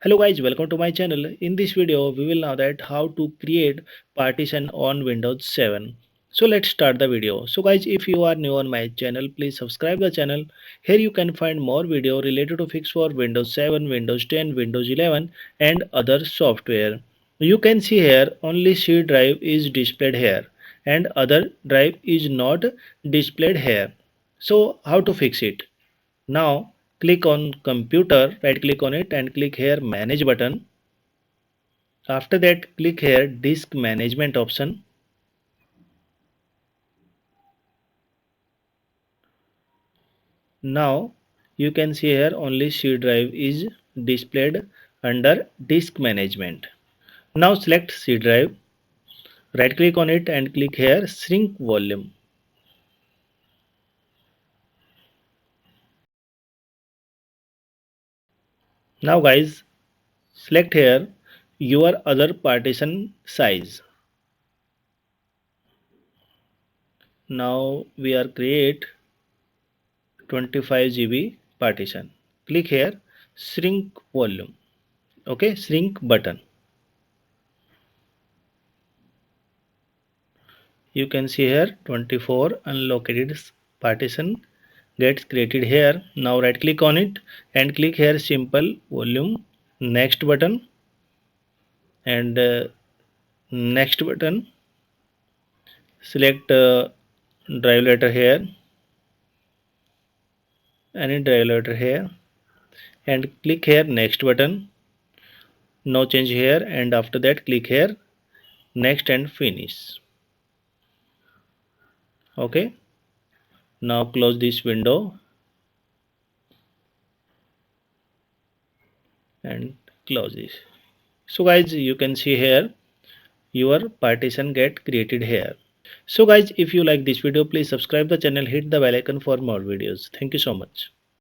Hello guys, welcome to my channel. In this video, we will know that how to create partition on Windows 7. So let's start the video. So guys, if you are new on my channel, please subscribe the channel. Here you can find more video related to fix for Windows 7, Windows 10, Windows 11 and other software. You can see here only C drive is displayed here and other drive is not displayed here. So how to fix it? Now click on computer, right click on it and click here manage button. After that click here disk management option. Now you can see here only C drive is displayed under disk management. Now select C drive, right click on it and click here shrink volume. Now guys, select here your other partition size. Now we are create 25 GB partition. Click here shrink volume. Okay, shrink button. You can see here 24 unallocated partition gets created here. Now right click on it and click here simple volume next button and next button. Select drive letter here, any drive letter here and click here next button. No change here and after that click here next and finish. Okay, now close this window and close this. So guys, you can see here your partition get created here. So guys, if you like this video, please subscribe the channel, hit the bell icon for more videos. Thank you so much.